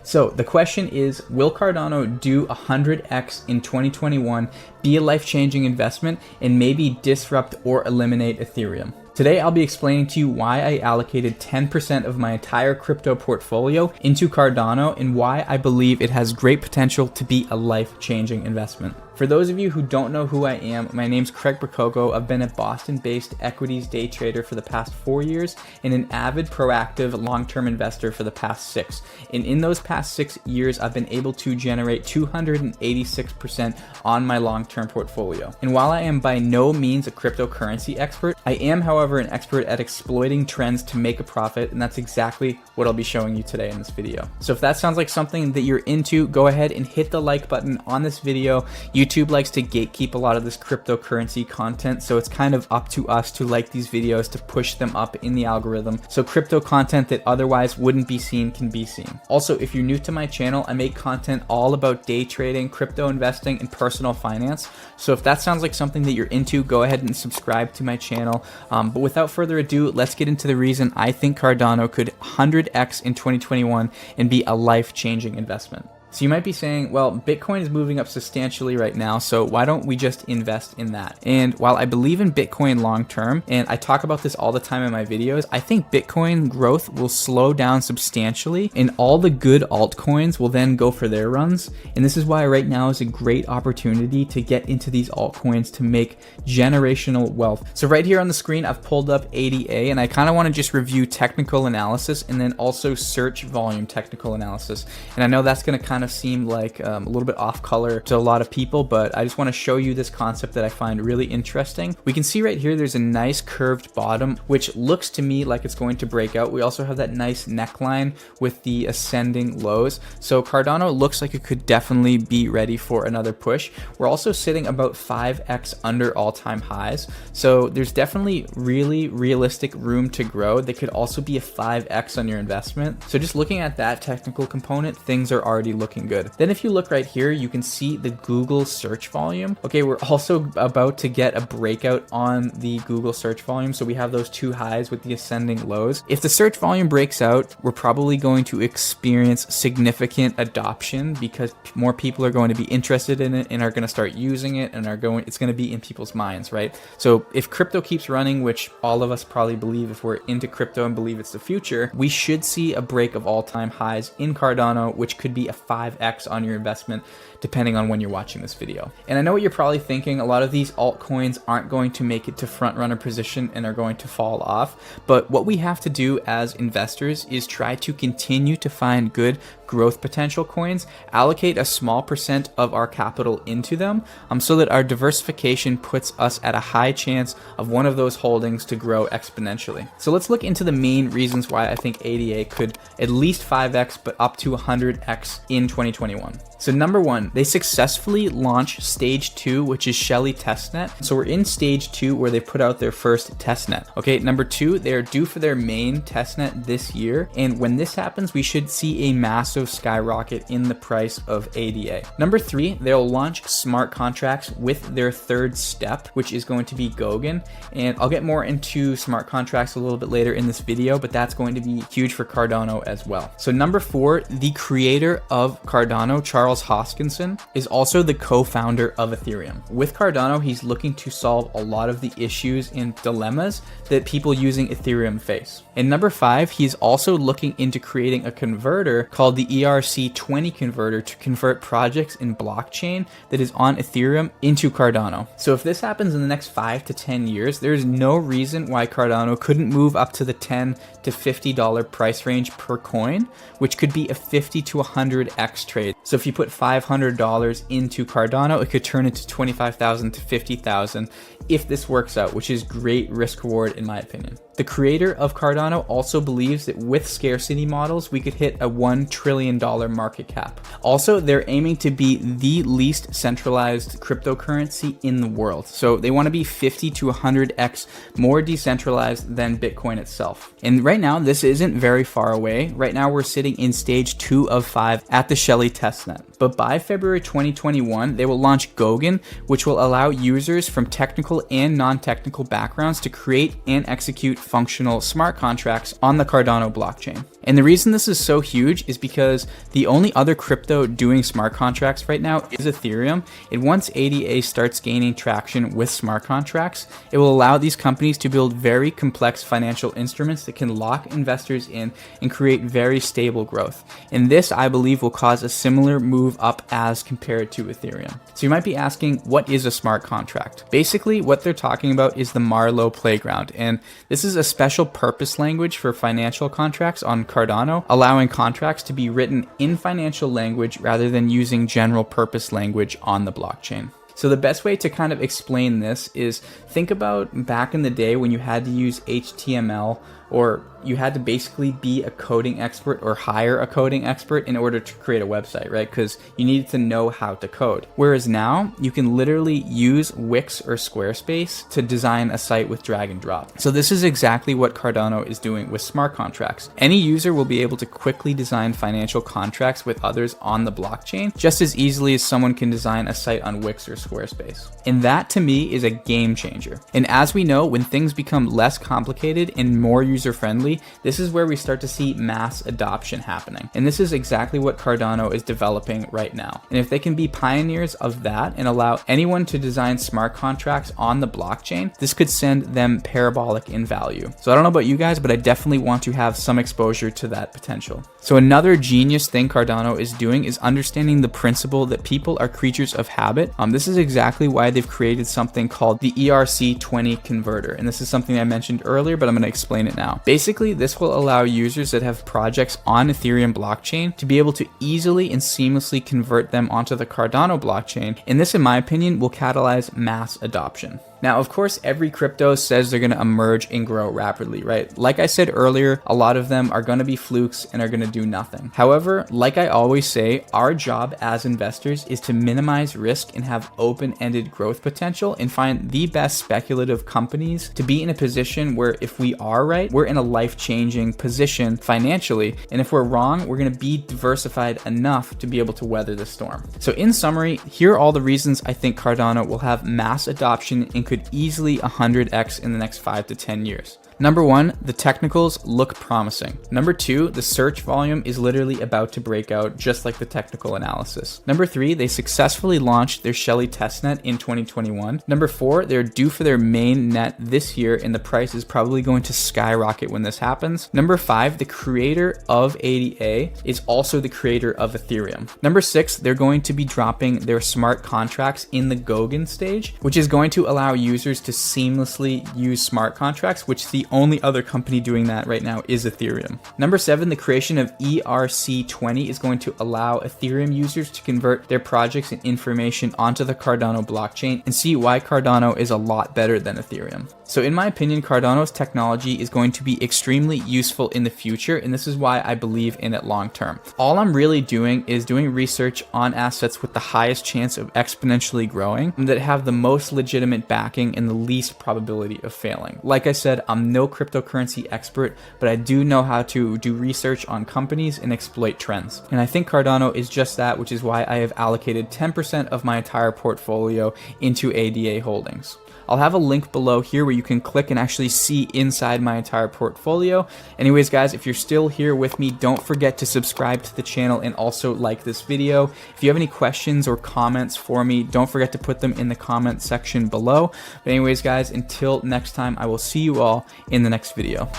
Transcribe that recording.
So the question is, will Cardano do 100x in 2021, be a life-changing investment, and maybe disrupt or eliminate Ethereum? Today, I'll be explaining to you why I allocated 10% of my entire crypto portfolio into Cardano and why I believe it has great potential to be a life-changing investment. For those of you who don't know who I am, my name's Craig Prococo. I've been a Boston-based equities day trader for the past 4 years and an avid, proactive, long-term investor for the past 6. And in those past 6 years, I've been able to generate 286% on my long-term portfolio. And while I am by no means a cryptocurrency expert, I am, however, an expert at exploiting trends to make a profit, and that's exactly what I'll be showing you today in this video. So if that sounds like something that you're into, go ahead and hit the like button on this video. YouTube likes to gatekeep a lot of this cryptocurrency content, so it's kind of up to us to like these videos to push them up in the algorithm, so crypto content that otherwise wouldn't be seen can be seen. Also, if you're new to my channel, I make content all about day trading, crypto investing, and personal finance. So if that sounds like something that you're into, go ahead and subscribe to my channel. But without further ado, let's get into the reason I think Cardano could 100x in 2021 and be a life-changing investment. So you might be saying, well, Bitcoin is moving up substantially right now, so why don't we just invest in that? And while I believe in Bitcoin long term, and I talk about this all the time in my videos, I think Bitcoin growth will slow down substantially, and all the good altcoins will then go for their runs. And this is why right now is a great opportunity to get into these altcoins to make generational wealth. So right here on the screen, I've pulled up ADA, and I kind of want to just review technical analysis and then also search volume technical analysis. And I know that's going to kind of seem like a little bit off color to a lot of people, but I just want to show you this concept that I find really interesting. We can see right here there's a nice curved bottom which looks to me like it's going to break out. We also have that nice neckline with the ascending lows, so Cardano looks like it could definitely be ready for another push. We're also sitting about 5x under all-time highs, so there's definitely really realistic room to grow. That could also be a 5x on your investment. So just looking at that technical component, things are already looking good. Then if you look right here, you can see the Google search volume. Okay, we're also about to get a breakout on the Google search volume. So we have those two highs with the ascending lows. If the search volume breaks out, we're probably going to experience significant adoption because more people are going to be interested in it and are going to start using it and it's going to be in people's minds, right? So if crypto keeps running, which all of us probably believe if we're into crypto and believe it's the future, we should see a break of all-time highs in Cardano, which could be a 5x on your investment depending on when you're watching this video. And I know what you're probably thinking, a lot of these altcoins aren't going to make it to front runner position and are going to fall off, but what we have to do as investors is try to continue to find good growth potential coins, allocate a small percent of our capital into them, so that our diversification puts us at a high chance of one of those holdings to grow exponentially. So let's look into the main reasons why I think ADA could at least 5x but up to 100x in 2021. So number one, they successfully launched stage 2, which is Shelley testnet. So we're in stage 2 where they put out their first testnet. Okay, number 2, they are due for their main testnet this year. And when this happens, we should see a massive skyrocket in the price of ADA. Number 3, they'll launch smart contracts with their third step, which is going to be Goguen. And I'll get more into smart contracts a little bit later in this video, but that's going to be huge for Cardano as well. So number 4, the creator of Cardano, Charles Hoskinson, is also the co-founder of Ethereum. With Cardano, he's looking to solve a lot of the issues and dilemmas that people using Ethereum face. And number 5, he's also looking into creating a converter called the ERC20 converter to convert projects in blockchain that is on Ethereum into Cardano. So if this happens in the next 5 to 10 years, there's no reason why Cardano couldn't move up to the $10 to $50 price range per coin, which could be a 50 to 100x trade. So if you put $500 into Cardano, it could turn into $25,000 to $50,000 if this works out, which is great risk reward in my opinion. The creator of Cardano also believes that with scarcity models, we could hit a $1 trillion market cap. Also, they're aiming to be the least centralized cryptocurrency in the world. So they want to be 50 to 100x more decentralized than Bitcoin itself. And right now, this isn't very far away. Right now, we're sitting in stage 2 of 5 at the Shelley testnet. But by February 2021, they will launch Goguen, which will allow users from technical and non-technical backgrounds to create and execute functional smart contracts on the Cardano blockchain. And the reason this is so huge is because the only other crypto doing smart contracts right now is Ethereum. And once ADA starts gaining traction with smart contracts, it will allow these companies to build very complex financial instruments that can lock investors in and create very stable growth. And this, I believe, will cause a similar move up as compared to Ethereum. So you might be asking, what is a smart contract? Basically, what they're talking about is the Marlowe playground. And this is a special purpose language for financial contracts on Cardano, allowing contracts to be written in financial language rather than using general purpose language on the blockchain. So the best way to kind of explain this is think about back in the day when you had to use HTML, or you had to basically be a coding expert or hire a coding expert in order to create a website, right? Because you needed to know how to code. Whereas now you can literally use Wix or Squarespace to design a site with drag and drop. So this is exactly what Cardano is doing with smart contracts. Any user will be able to quickly design financial contracts with others on the blockchain just as easily as someone can design a site on Wix or Squarespace. And that to me is a game changer. And as we know, when things become less complicated and more user-friendly, this is where we start to see mass adoption happening. And this is exactly what Cardano is developing right now. And if they can be pioneers of that and allow anyone to design smart contracts on the blockchain, this could send them parabolic in value. So I don't know about you guys, but I definitely want to have some exposure to that potential. So another genius thing Cardano is doing is understanding the principle that people are creatures of habit. This is exactly why they've created something called the ERC20 converter. And this is something I mentioned earlier, but I'm going to explain it now. Basically, this will allow users that have projects on Ethereum blockchain to be able to easily and seamlessly convert them onto the Cardano blockchain. And this, in my opinion, will catalyze mass adoption. Now, of course, every crypto says they're going to emerge and grow rapidly, right? Like I said earlier, a lot of them are going to be flukes and are going to do nothing. However, like I always say, our job as investors is to minimize risk and have open-ended growth potential and find the best speculative companies to be in a position where if we are right, we're in a life-changing position financially. And if we're wrong, we're going to be diversified enough to be able to weather the storm. So in summary, here are all the reasons I think Cardano will have mass adoption and could easily 100x in the next 5 to 10 years. Number one, the technicals look promising. Number two, the search volume is literally about to break out, just like the technical analysis. Number three, they successfully launched their Shelley testnet in 2021. Number four, they're due for their main net this year, and the price is probably going to skyrocket when this happens. Number five, the creator of ADA is also the creator of Ethereum. Number six, they're going to be dropping their smart contracts in the Goguen stage, which is going to allow users to seamlessly use smart contracts, which the only other company doing that right now is Ethereum. Number seven, the creation of ERC20 is going to allow Ethereum users to convert their projects and information onto the Cardano blockchain and see why Cardano is a lot better than Ethereum. So in my opinion, Cardano's technology is going to be extremely useful in the future, and this is why I believe in it long term. All I'm really doing is doing research on assets with the highest chance of exponentially growing and that have the most legitimate backing and the least probability of failing. Like I said, I'm no cryptocurrency expert, but I do know how to do research on companies and exploit trends. And I think Cardano is just that, which is why I have allocated 10% of my entire portfolio into ADA holdings. I'll have a link below here where you can click and actually see inside my entire portfolio. Anyways, guys, if you're still here with me, don't forget to subscribe to the channel and also like this video. If you have any questions or comments for me, don't forget to put them in the comment section below. But anyways, guys, until next time, I will see you all in the next video.